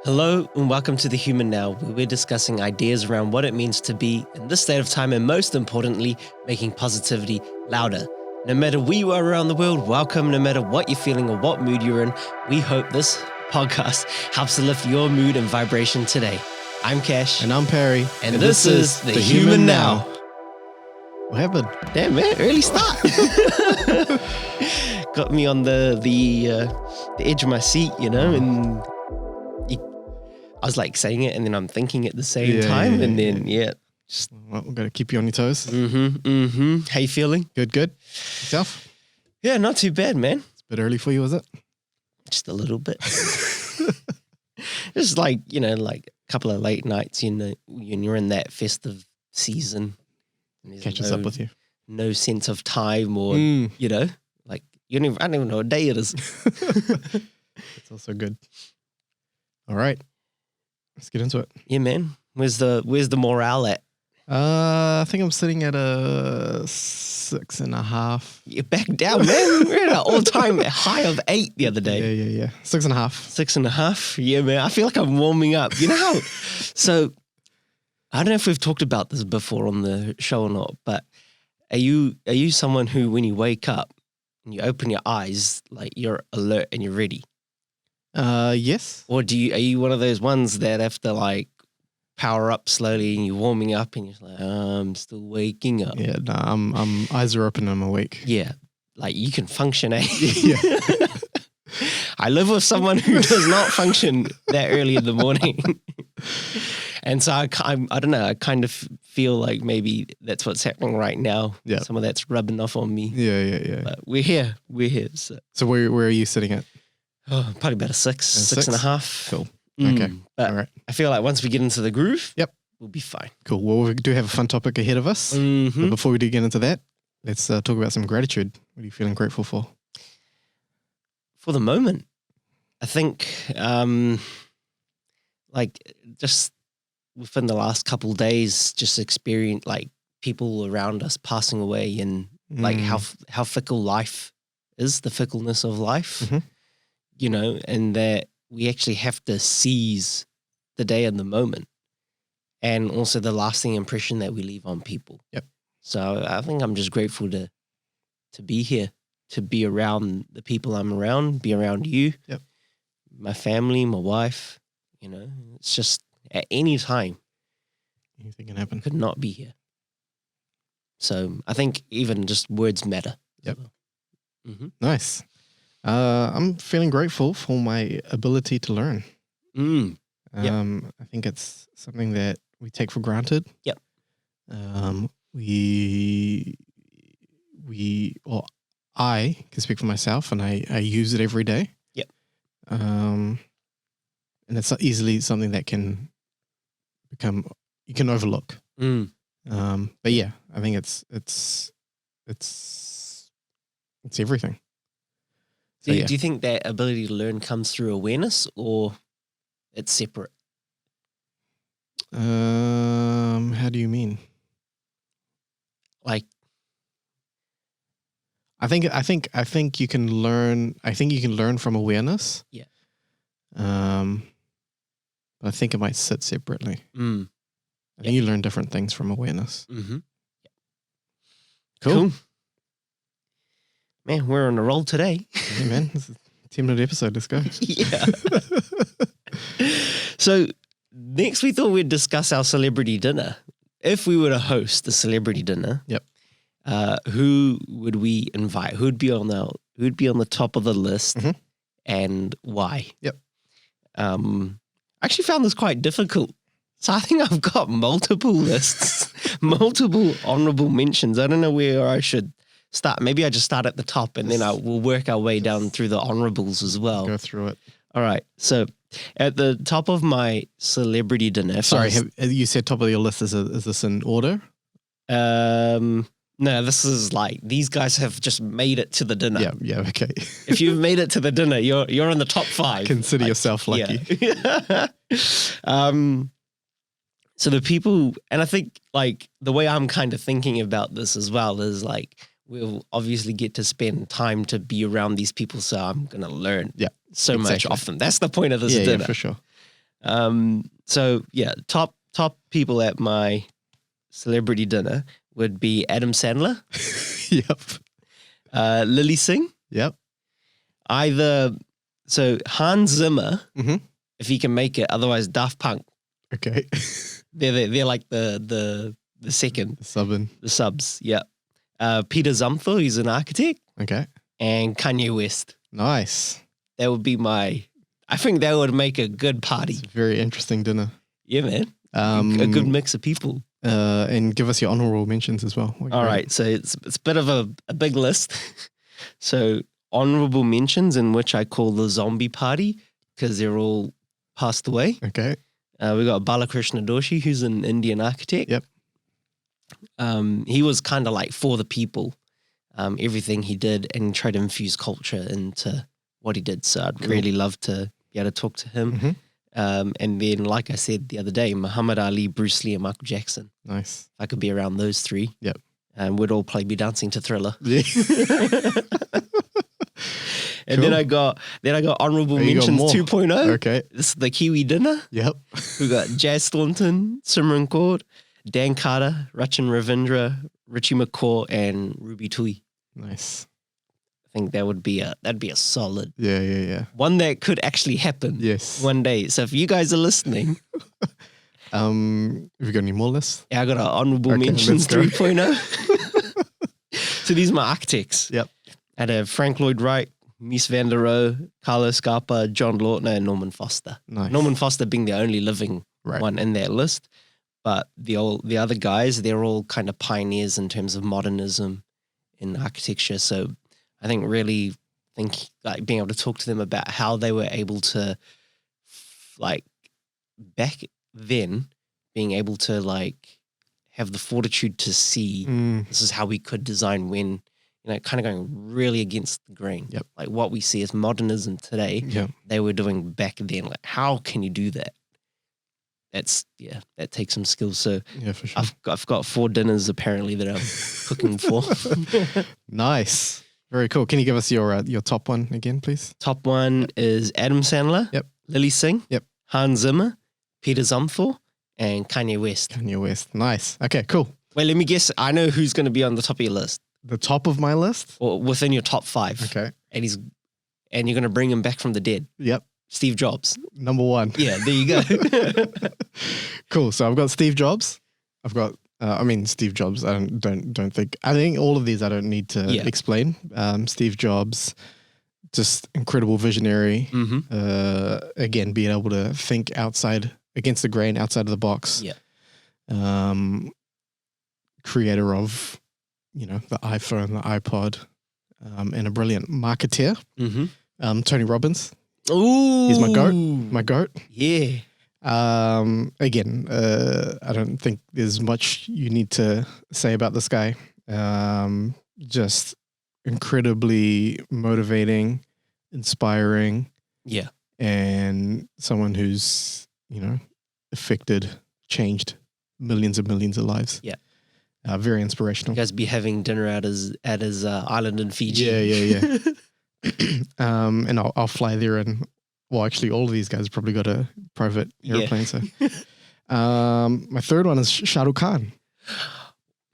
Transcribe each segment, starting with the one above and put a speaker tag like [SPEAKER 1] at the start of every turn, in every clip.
[SPEAKER 1] Hello and welcome to The Human Now, where we're discussing ideas around what it means to be in this state of time and most importantly, making positivity louder. No matter where you are around the world, welcome. No matter what you're feeling or what mood you're in, we hope this podcast helps to lift your mood and vibration today. I'm Kash.
[SPEAKER 2] And I'm Parry.
[SPEAKER 1] And this is The Human Now.
[SPEAKER 2] What happened?
[SPEAKER 1] Damn, man, early start. Got me on the edge of my seat, you know, and I was like saying it and then I'm thinking at the same time. Just
[SPEAKER 2] well, we've got to keep you on your toes.
[SPEAKER 1] How you feeling?
[SPEAKER 2] Good. Yourself?
[SPEAKER 1] Yeah, not too bad, man.
[SPEAKER 2] It's a bit early for you, is it?
[SPEAKER 1] Just a little bit. Just like, like a couple of late nights, when you're in that festive season.
[SPEAKER 2] Catches up with you.
[SPEAKER 1] No sense of time or, like I don't even know what day it is.
[SPEAKER 2] It's also good. All right. Let's get into it.
[SPEAKER 1] Yeah, man. Where's the morale at?
[SPEAKER 2] I think I'm sitting at a 6.5.
[SPEAKER 1] You're back down, man. We're at an all-time high of 8 the other day.
[SPEAKER 2] Yeah. 6.5.
[SPEAKER 1] 6.5. Yeah, man. I feel like I'm warming up. You know how? So, I don't know if we've talked about this before on the show or not, but are you someone who, when you wake up and you open your eyes, like you're alert and you're ready?
[SPEAKER 2] Yes.
[SPEAKER 1] Or are you one of those ones that have to like power up slowly and you're warming up and you're like, I'm still waking up?
[SPEAKER 2] Yeah, no, I'm eyes are open and I'm awake.
[SPEAKER 1] Yeah. Like you can function, eh?
[SPEAKER 2] Yeah.
[SPEAKER 1] I live with someone who does not function that early in the morning. And so I don't know, I kind of feel like maybe that's what's happening right now.
[SPEAKER 2] Yeah.
[SPEAKER 1] Some of that's rubbing off on me.
[SPEAKER 2] Yeah.
[SPEAKER 1] But we're here.
[SPEAKER 2] So where are you sitting at?
[SPEAKER 1] Oh, probably about a 6.5.
[SPEAKER 2] Cool. Okay.
[SPEAKER 1] But
[SPEAKER 2] all right.
[SPEAKER 1] I feel like once we get into the groove,
[SPEAKER 2] yep,
[SPEAKER 1] we'll be fine.
[SPEAKER 2] Cool. Well, we do have a fun topic ahead of us. But before we do get into that, let's talk about some gratitude. What are you feeling grateful for?
[SPEAKER 1] For the moment, I think like just within the last couple of days, just experience like people around us passing away and like how fickle life is, the fickleness of life. And that we actually have to seize the day and the moment and also the lasting impression that we leave on people.
[SPEAKER 2] Yep.
[SPEAKER 1] So I think I'm just grateful to be here, to be around the people I'm around, be around you,
[SPEAKER 2] yep,
[SPEAKER 1] my family, my wife. It's just at any time,
[SPEAKER 2] anything can happen.
[SPEAKER 1] Could not be here. So I think even just words matter.
[SPEAKER 2] Yep.
[SPEAKER 1] Well.
[SPEAKER 2] Nice. I'm feeling grateful for my ability to learn.
[SPEAKER 1] Yep.
[SPEAKER 2] I think it's something that we take for granted.
[SPEAKER 1] Yep.
[SPEAKER 2] I can speak for myself, and I use it every day.
[SPEAKER 1] Yep.
[SPEAKER 2] And it's easily something that can become, you can overlook. But yeah, I think it's everything. So,
[SPEAKER 1] do you think that ability to learn comes through awareness or it's separate?
[SPEAKER 2] How do you mean?
[SPEAKER 1] Like,
[SPEAKER 2] I think you can learn. I think you can learn from awareness.
[SPEAKER 1] Yeah.
[SPEAKER 2] But I think it might sit separately. I think you learn different things from awareness.
[SPEAKER 1] Mm-hmm. Yep.
[SPEAKER 2] Cool.
[SPEAKER 1] Man, we're on a roll today.
[SPEAKER 2] Yeah, man. This is a 10-minute episode. Let's go.
[SPEAKER 1] Yeah. So next we thought we'd discuss our celebrity dinner. If we were to host a celebrity dinner,
[SPEAKER 2] yep,
[SPEAKER 1] who would we invite? Who'd be on the top of the list, and why?
[SPEAKER 2] Yep.
[SPEAKER 1] I actually found this quite difficult. So I think I've got multiple lists, multiple honorable mentions. I don't know where I should start. Maybe I just start at the top and then we'll work our way down through the honorables as well.
[SPEAKER 2] Go through it.
[SPEAKER 1] All right. So at the top of my celebrity dinner.
[SPEAKER 2] Sorry, you said top of your list. Is this in order?
[SPEAKER 1] No, this is like these guys have just made it to the dinner.
[SPEAKER 2] Yeah, okay.
[SPEAKER 1] If you've made it to the dinner, you're in the top 5.
[SPEAKER 2] Consider yourself lucky.
[SPEAKER 1] Yeah. So the people, and I think like the way I'm kind of thinking about this as well is like we'll obviously get to spend time to be around these people, so I'm gonna learn so much off them. That's the point of this dinner.
[SPEAKER 2] Yeah, for sure.
[SPEAKER 1] So yeah, top people at my celebrity dinner would be Adam Sandler,
[SPEAKER 2] Yep.
[SPEAKER 1] Lily Singh,
[SPEAKER 2] Yep.
[SPEAKER 1] so Hans Zimmer,
[SPEAKER 2] Mm-hmm.
[SPEAKER 1] if he can make it. Otherwise, Daft Punk.
[SPEAKER 2] Okay.
[SPEAKER 1] They're like the second,
[SPEAKER 2] Subbing.
[SPEAKER 1] the subs. Yeah. Peter Zumthor, he's an architect,
[SPEAKER 2] Okay.
[SPEAKER 1] and Kanye West.
[SPEAKER 2] Nice.
[SPEAKER 1] That would be I think that would make a good party.
[SPEAKER 2] It's a very interesting dinner.
[SPEAKER 1] Yeah, man. A good mix of people.
[SPEAKER 2] And give us your honorable mentions as well.
[SPEAKER 1] All right. So it's a bit of a big list. So honorable mentions, in which I call the zombie party because they're all passed away.
[SPEAKER 2] Okay.
[SPEAKER 1] We got Balakrishna Doshi, who's an Indian architect.
[SPEAKER 2] Yep.
[SPEAKER 1] He was kind of like for the people, everything he did, and tried to infuse culture into what he did. So I'd really love to be able to talk to him.
[SPEAKER 2] Mm-hmm.
[SPEAKER 1] And then, like I said the other day, Muhammad Ali, Bruce Lee, and Michael Jackson.
[SPEAKER 2] Nice.
[SPEAKER 1] If I could be around those three.
[SPEAKER 2] Yep.
[SPEAKER 1] And we'd all play Be Dancing to Thriller.
[SPEAKER 2] Yeah.
[SPEAKER 1] And then I got honorable mentions 2.0.
[SPEAKER 2] Okay.
[SPEAKER 1] This is the Kiwi dinner.
[SPEAKER 2] Yep.
[SPEAKER 1] We got Jazz Thornton, Simran Kaur, Dan Carter, Rachin Ravindra, Richie McCaw, and Ruby Tui.
[SPEAKER 2] Nice.
[SPEAKER 1] I think that'd be a solid
[SPEAKER 2] Yeah.
[SPEAKER 1] one that could actually happen.
[SPEAKER 2] Yes.
[SPEAKER 1] One day. So if you guys are listening,
[SPEAKER 2] have you got any more lists?
[SPEAKER 1] yeah, I got an honorable mentions 3.0. So these are my architects.
[SPEAKER 2] Yep.
[SPEAKER 1] I had Frank Lloyd Wright, Mies van der Rohe, Carlos Scarpa, John Lautner, and Norman Foster.
[SPEAKER 2] Nice.
[SPEAKER 1] Norman Foster being the only living one in that list. But the other guys, they're all kind of pioneers in terms of modernism in architecture. So I think like being able to talk to them about how they were able to, like, back then, being able to like have the fortitude to see this is how we could design when, kind of going really against the grain.
[SPEAKER 2] Yep.
[SPEAKER 1] Like what we see as modernism today, they were doing back then. Like, how can you do that? That takes some skills. So
[SPEAKER 2] yeah, for sure.
[SPEAKER 1] I've got 4 dinners apparently that I'm cooking for.
[SPEAKER 2] Nice. Very cool. Can you give us your top one again, please?
[SPEAKER 1] Top one is Adam Sandler.
[SPEAKER 2] Yep.
[SPEAKER 1] Lily Singh.
[SPEAKER 2] Yep.
[SPEAKER 1] Hans Zimmer, Peter Zumthor, and Kanye West.
[SPEAKER 2] Kanye West. Nice. Okay, cool.
[SPEAKER 1] Wait, let me guess. I know who's going to be on the top of your list.
[SPEAKER 2] The top of my list?
[SPEAKER 1] Or within your top 5.
[SPEAKER 2] Okay.
[SPEAKER 1] And you're going to bring him back from the dead.
[SPEAKER 2] Yep.
[SPEAKER 1] Steve Jobs.
[SPEAKER 2] Number 1.
[SPEAKER 1] Yeah, there you go.
[SPEAKER 2] Cool. So I've got Steve Jobs. I've got Steve Jobs. I think all of these I don't need to explain. Steve Jobs, just incredible visionary.
[SPEAKER 1] Mm-hmm.
[SPEAKER 2] Again, being able to think against the grain, outside of the box.
[SPEAKER 1] Yeah.
[SPEAKER 2] Creator of, the iPhone, the iPod, and a brilliant marketeer.
[SPEAKER 1] Mm-hmm.
[SPEAKER 2] Tony Robbins.
[SPEAKER 1] Ooh.
[SPEAKER 2] He's my goat.
[SPEAKER 1] Yeah.
[SPEAKER 2] Again, I don't think there's much you need to say about this guy. Just incredibly motivating, inspiring.
[SPEAKER 1] Yeah.
[SPEAKER 2] And someone who's, changed millions and millions of lives.
[SPEAKER 1] Yeah.
[SPEAKER 2] Very inspirational.
[SPEAKER 1] You guys be having dinner at his island in Fiji.
[SPEAKER 2] Yeah. And I'll fly there, and well, actually, all of these guys probably got a private airplane. So, my third one is Shah Rukh Khan.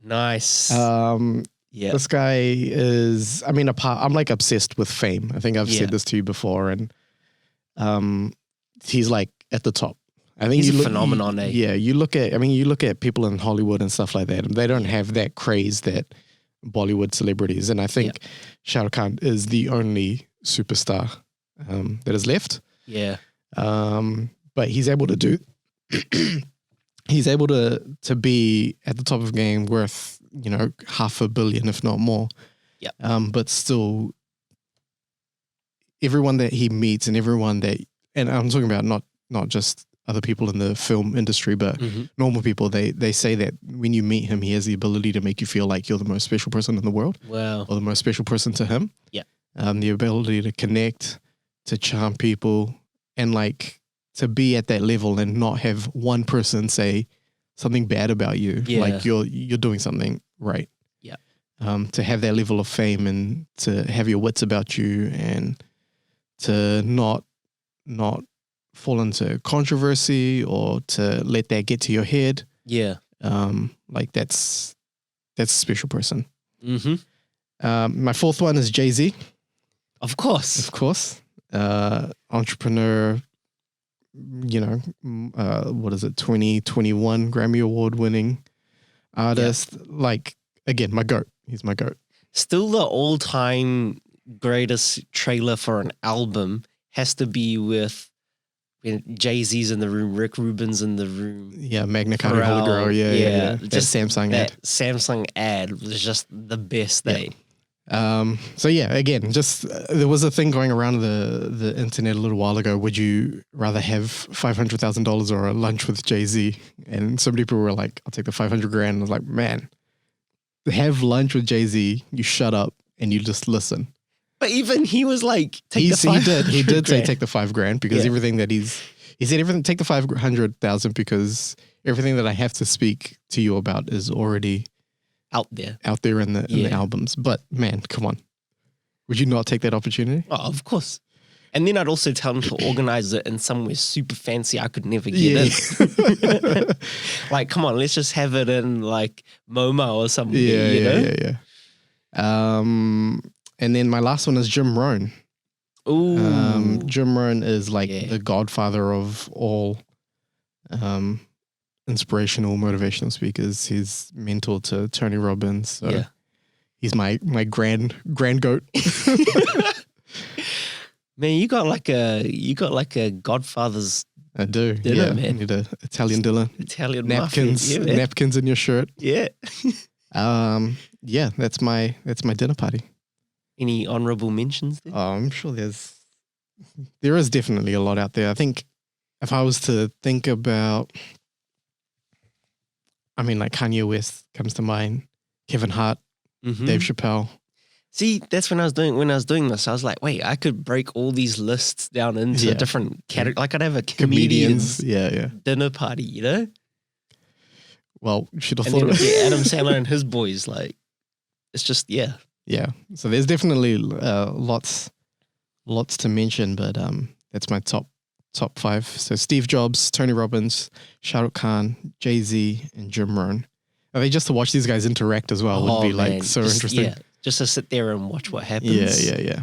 [SPEAKER 1] Nice. Yeah.
[SPEAKER 2] This guy is. I'm like obsessed with fame. I think I've said this to you before, and he's like at the top. I think
[SPEAKER 1] he's a phenomenon.
[SPEAKER 2] You look at people in Hollywood and stuff like that, and they don't have that craze that Bollywood celebrities. And I think Shah Rukh Khan is the only superstar that is left.
[SPEAKER 1] Yeah.
[SPEAKER 2] But he's able to do. He's able to be at the top of the game, worth $500 million, if not more.
[SPEAKER 1] Yeah.
[SPEAKER 2] But still, everyone that he meets and I'm talking about not just other people in the film industry, but normal people, they say that when you meet him, he has the ability to make you feel like you're the most special person in the world.
[SPEAKER 1] Wow.
[SPEAKER 2] Or the most special person to him.
[SPEAKER 1] Yeah.
[SPEAKER 2] The ability to connect, to charm people, and like to be at that level and not have one person say something bad about you.
[SPEAKER 1] Yeah.
[SPEAKER 2] Like you're doing something right.
[SPEAKER 1] Yeah.
[SPEAKER 2] To have that level of fame and to have your wits about you and to not fall into controversy or to let that get to your head.
[SPEAKER 1] Yeah.
[SPEAKER 2] Like that's a special person.
[SPEAKER 1] Mm-hmm.
[SPEAKER 2] My fourth one is Jay-Z.
[SPEAKER 1] Of course.
[SPEAKER 2] Entrepreneur, what is it? 2021 Grammy Award winning artist. Yep. Like, again, my GOAT. He's my GOAT.
[SPEAKER 1] Still the all-time greatest trailer for an album has to be with Jay-Z's in the room, Rick Rubin's in the room.
[SPEAKER 2] Yeah, Magna Carta Holy Grail. Yeah.
[SPEAKER 1] Just
[SPEAKER 2] that Samsung ad.
[SPEAKER 1] That Samsung ad was just the best thing.
[SPEAKER 2] So yeah, again, just there was a thing going around the internet a little while ago. Would you rather have $500,000 or a lunch with Jay-Z? And so many people were like, "I'll take the $500,000." I was like, man, have lunch with Jay-Z. You shut up and you just listen.
[SPEAKER 1] But even he was like, he did
[SPEAKER 2] say take the $5,000 because everything that he said everything, take the 500,000 because everything that I have to speak to you about is already
[SPEAKER 1] out there
[SPEAKER 2] in the albums. But man, come on. Would you not take that opportunity?
[SPEAKER 1] Oh, of course. And then I'd also tell him to organize it in somewhere super fancy I could never get in. Like, come on, let's just have it in like MoMA or something.
[SPEAKER 2] Yeah. And then my last one is Jim Rohn.
[SPEAKER 1] Ooh.
[SPEAKER 2] Jim Rohn is like the godfather of all inspirational, motivational speakers. He's mentor to Tony Robbins. So he's my grand goat.
[SPEAKER 1] Man, you got like a Godfather's.
[SPEAKER 2] I do.
[SPEAKER 1] Dinner, man.
[SPEAKER 2] I need an Italian dinner.
[SPEAKER 1] Italian
[SPEAKER 2] napkins, napkins in your shirt.
[SPEAKER 1] Yeah.
[SPEAKER 2] That's my dinner party.
[SPEAKER 1] Any honorable mentions there?
[SPEAKER 2] Oh, I'm sure there is definitely a lot out there. I think if I was to think about, I mean, like Kanye West comes to mind, Kevin Hart, Dave Chappelle.
[SPEAKER 1] See, that's when I was doing this. I was like, wait, I could break all these lists down into different categories. Like I'd have a comedians dinner party, you know?
[SPEAKER 2] Well, you should have thought of
[SPEAKER 1] it. Adam Sandler and his boys, like, it's just,
[SPEAKER 2] Yeah. So there's definitely lots to mention, but that's my top 5. So Steve Jobs, Tony Robbins, Shah Rukh Khan, Jay-Z, and Jim Rohn. I think just to watch these guys interact as well would be like so interesting. Yeah,
[SPEAKER 1] just to sit there and watch what happens.
[SPEAKER 2] Yeah.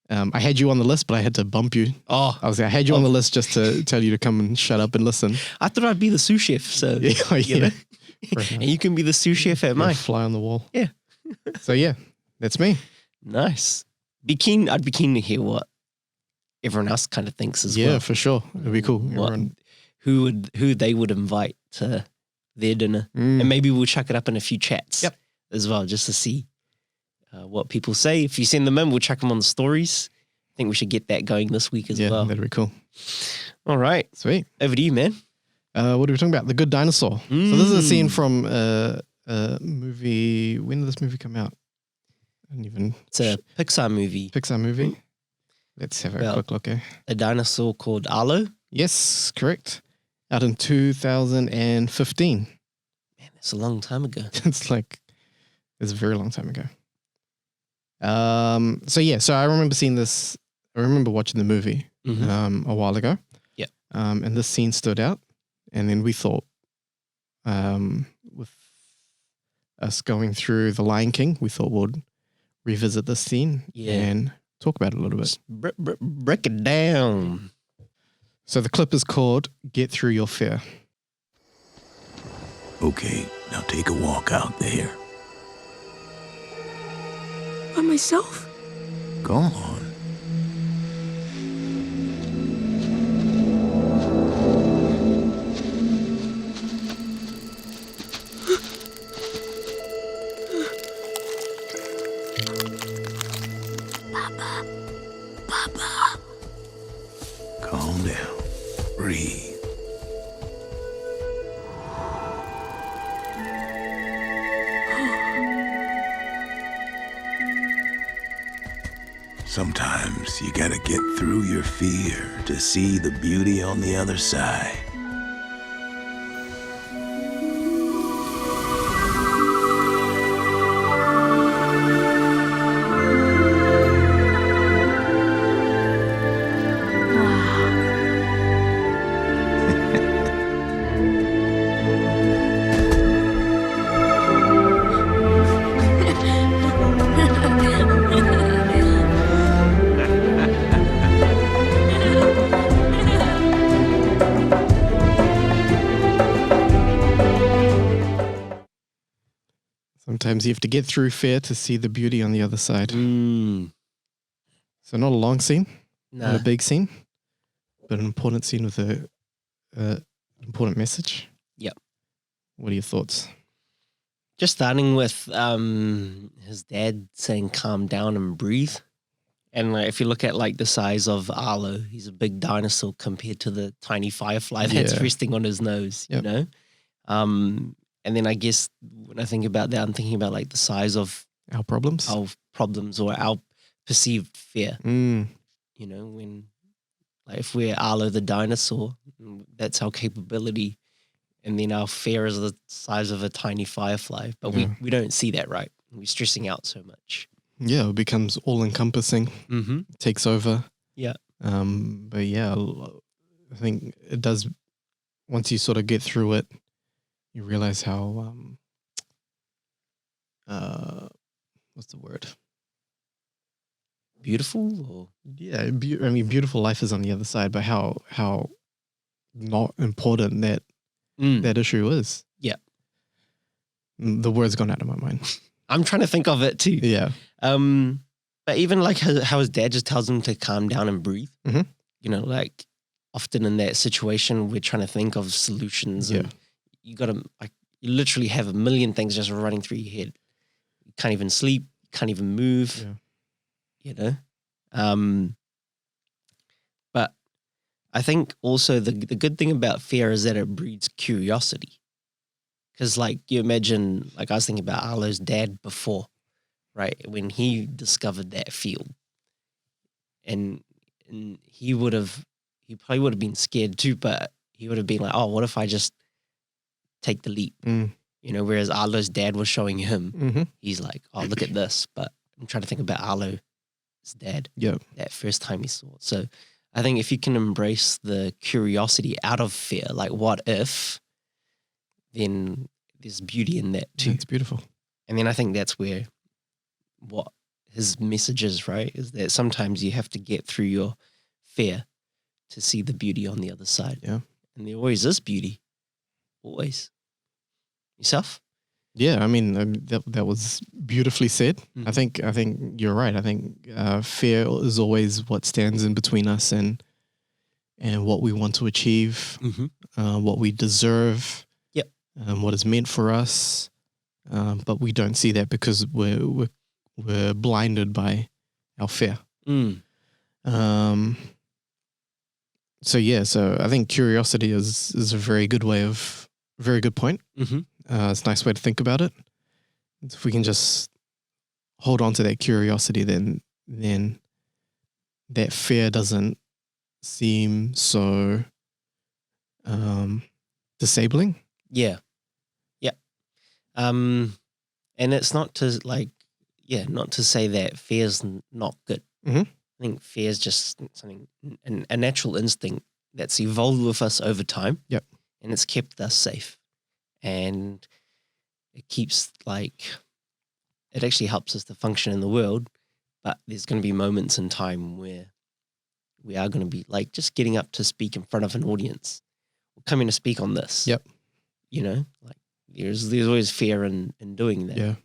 [SPEAKER 2] I had you on the list, but I had to bump you.
[SPEAKER 1] Oh,
[SPEAKER 2] I had you on the list just to tell you to come and shut up and listen.
[SPEAKER 1] I thought I'd be the sous chef, so you know. And you can be the sous chef at mine.
[SPEAKER 2] Fly on the wall.
[SPEAKER 1] Yeah.
[SPEAKER 2] So yeah, that's me.
[SPEAKER 1] Nice. I'd be keen to hear what everyone else kind of thinks as well.
[SPEAKER 2] Yeah, for sure. It'd be cool.
[SPEAKER 1] Who they would invite to their dinner, and maybe we'll chuck it up in a few chats as well, just to see what people say. If you send them in, we'll chuck them on the stories. I think we should get that going this week as well.
[SPEAKER 2] Yeah, that'd be cool.
[SPEAKER 1] All right,
[SPEAKER 2] sweet.
[SPEAKER 1] Over to you, man.
[SPEAKER 2] What are we talking about? The Good Dinosaur. So this is a scene from movie. When did this movie come out?
[SPEAKER 1] It's a Pixar movie.
[SPEAKER 2] Let's have a quick look.
[SPEAKER 1] A dinosaur called Arlo.
[SPEAKER 2] Yes, correct. Out in 2015.
[SPEAKER 1] Man, that's a long time ago.
[SPEAKER 2] It's a very long time ago. So I remember seeing this. I remember watching the movie a while ago.
[SPEAKER 1] Yeah.
[SPEAKER 2] And this scene stood out, and then we thought, with us going through The Lion King, we thought we'd revisit this scene and talk about it a little bit.
[SPEAKER 1] Break it down.
[SPEAKER 2] So the clip is called Get Through Your Fear.
[SPEAKER 3] Okay, now take a walk out there.
[SPEAKER 4] By myself?
[SPEAKER 3] Go on.
[SPEAKER 4] Papa.
[SPEAKER 3] Calm down. Breathe. Sometimes you gotta get through your fear to see the beauty on the other side.
[SPEAKER 4] Wow.
[SPEAKER 2] sometimes you have to get through fear to see the beauty on the other side.
[SPEAKER 1] Mm.
[SPEAKER 2] So not a long scene,
[SPEAKER 1] Nah.
[SPEAKER 2] not a big scene, but an important scene with a important message.
[SPEAKER 1] Yep.
[SPEAKER 2] What are your thoughts?
[SPEAKER 1] Just starting with his dad saying calm down and breathe. And like, if you look at like the size of Arlo, he's a big dinosaur compared to the tiny firefly that's resting on his nose, you know? And then I guess when I think about that, I'm thinking about like the size of
[SPEAKER 2] our problems
[SPEAKER 1] or our perceived fear. You know, when like if we're Arlo the dinosaur, that's our capability. And then our fear is the size of a tiny firefly. But we don't see that, right? We're stressing out so much.
[SPEAKER 2] Yeah, it becomes all-encompassing. Takes over.
[SPEAKER 1] Yeah.
[SPEAKER 2] But yeah, I think it does, once you sort of get through it, you realize how, what's the word?
[SPEAKER 1] Beautiful? Or?
[SPEAKER 2] Yeah, I mean, beautiful life is on the other side, but how not important that issue is.
[SPEAKER 1] Yeah.
[SPEAKER 2] The word's gone out of my mind.
[SPEAKER 1] I'm trying to think of it too.
[SPEAKER 2] Yeah.
[SPEAKER 1] But even like how his dad just tells him to calm down and breathe. You know, like often in that situation, we're trying to think of solutions. And you got to, like, you literally have a million things just running through your head. You can't even sleep, can't even move, you know? But I think also the good thing about fear is that it breeds curiosity. Because like you imagine, like I was thinking about Arlo's dad before, right? When he discovered that field. And he probably would have been scared too, but he would have been like, oh, what if I just take the leap? You know, whereas Arlo's dad was showing him, he's like, oh, look at this. But I'm trying to think about Arlo's dad that first time he saw it. So I think if you can embrace the curiosity out of fear, like what if, then there's beauty in that too.
[SPEAKER 2] It's beautiful.
[SPEAKER 1] And then I think that's where what his message is, right? Is that sometimes you have to get through your fear to see the beauty on the other side.
[SPEAKER 2] Yeah.
[SPEAKER 1] And there always is beauty. Always. Yourself?
[SPEAKER 2] Yeah, I mean, that was beautifully said. I think you're right. I think fear is always what stands in between us and what we want to achieve, what we deserve, what is meant for us. But we don't see that because we're blinded by our fear. So I think curiosity is a very good point. It's a nice way to think about it. If we can just hold on to that curiosity, then that fear doesn't seem so disabling.
[SPEAKER 1] Yeah. And it's not to not to say that fear's not good. I think fear is just something, a natural instinct that's evolved with us over time. And it's kept us safe. And it keeps it actually helps us to function in the world. But there's going to be moments in time where we are going to be like just getting up to speak in front of an audience. We're coming to speak on this. You know, like there's always fear in doing that.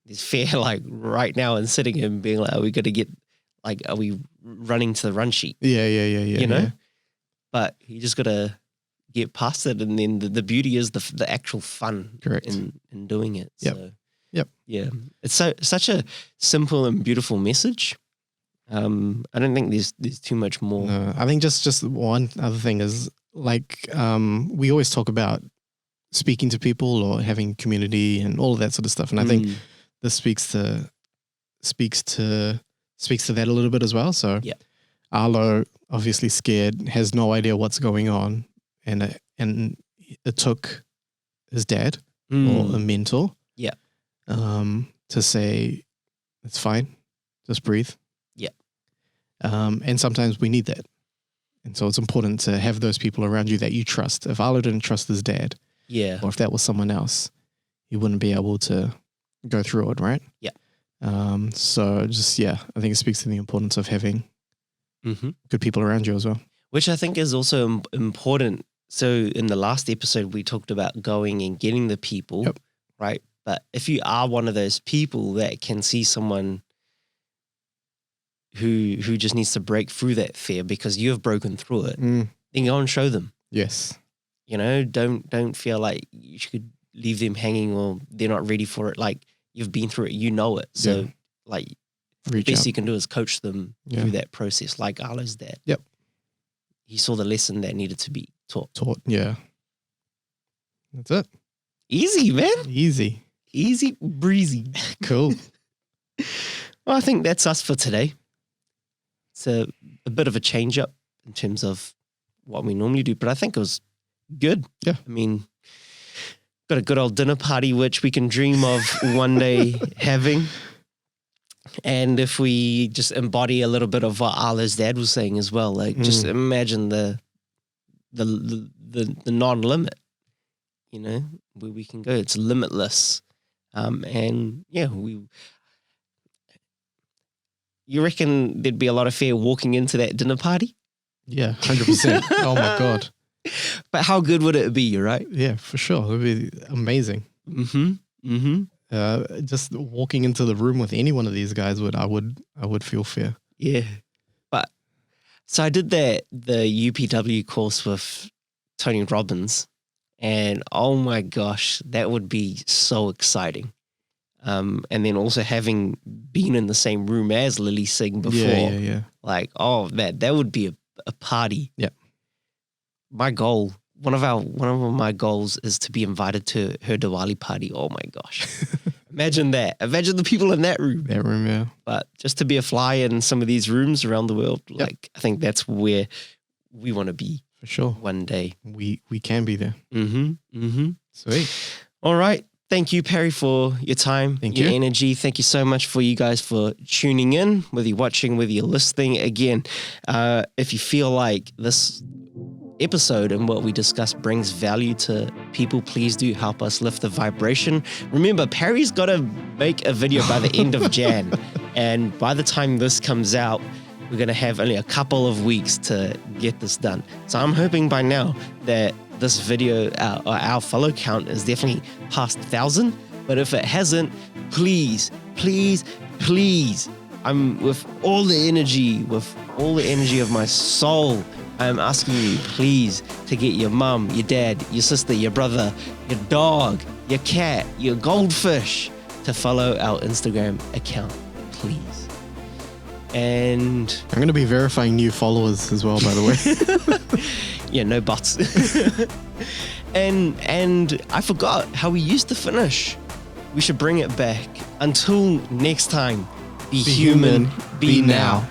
[SPEAKER 1] There's fear like right now in sitting here and being like, are we going to get, like, are we running to the run sheet? You know? But you just got to get past it, and then the beauty is the actual fun in doing it. So, yeah, it's such a simple and beautiful message. I don't think there's too much more.
[SPEAKER 2] No, I think just one other thing is like we always talk about speaking to people or having community and all of that sort of stuff, and I think this speaks to that a little bit as well. So Arlo, obviously scared, has no idea what's going on, and it took his dad or a mentor to say, it's fine, just breathe. And sometimes we need that. And so it's important to have those people around you that you trust. If Arlo didn't trust his dad, or if that was someone else, he wouldn't be able to go through it, right? So just, I think it speaks to the importance of having good people around you as well.
[SPEAKER 1] Which I think is also important. So in the last episode, we talked about going and getting the people, right? But if you are one of those people that can see someone who just needs to break through that fear because you have broken through it, then go and show them.
[SPEAKER 2] Yes.
[SPEAKER 1] You know, don't feel like you should leave them hanging or they're not ready for it. Like, you've been through it, you know it. So like, the best you can do is coach them through that process, like Arlo's dad.
[SPEAKER 2] Yep.
[SPEAKER 1] He saw the lesson that needed to be taught.
[SPEAKER 2] Yeah. That's it.
[SPEAKER 1] Easy, man.
[SPEAKER 2] Easy
[SPEAKER 1] Breezy.
[SPEAKER 2] Cool.
[SPEAKER 1] Well, I think that's us for today. It's a bit of a change up in terms of what we normally do, but I think it was good.
[SPEAKER 2] Yeah.
[SPEAKER 1] I mean, got a good old dinner party, which we can dream of one day having. And if we just embody a little bit of what Arlo's dad was saying as well, like just imagine the non-limit, you know, where we can go. It's limitless. And yeah, you reckon there'd be a lot of fear walking into that dinner party?
[SPEAKER 2] Yeah, 100%. Oh my God.
[SPEAKER 1] But how good would it be, right?
[SPEAKER 2] Yeah, for sure. It would be amazing. Just walking into the room with any one of these guys I would feel fear.
[SPEAKER 1] Yeah. But so I did the UPW course with Tony Robbins, and oh my gosh, that would be so exciting. And then also having been in the same room as Lily Singh before, like, oh man, that would be a party.
[SPEAKER 2] Yeah.
[SPEAKER 1] My goal, one of my goals is to be invited to her Diwali party. Oh my gosh. Imagine that. Imagine the people in that room.
[SPEAKER 2] That room, yeah.
[SPEAKER 1] But just to be a fly in some of these rooms around the world, like, I think that's where we want to be.
[SPEAKER 2] For sure.
[SPEAKER 1] One day.
[SPEAKER 2] We can be there. Sweet.
[SPEAKER 1] All right. Thank you, Parry, for your time, your energy. Thank you so much for you guys for tuning in, whether you're watching, whether you're listening. Again, if you feel like this episode and what we discussed brings value to people, please do help us lift the vibration. Remember, Parry's got to make a video by the end of Jan. And by the time this comes out, we're going to have only a couple of weeks to get this done. So I'm hoping by now that this video, our follow count is definitely past 1,000. But if it hasn't, please, I'm with all the energy of my soul, I'm asking you, please, to get your mum, your dad, your sister, your brother, your dog, your cat, your goldfish to follow our Instagram account, please. And
[SPEAKER 2] I'm going to be verifying new followers as well, by the way.
[SPEAKER 1] Yeah, no bots. and I forgot how we used to finish. We should bring it back. Until next time, be human, be now.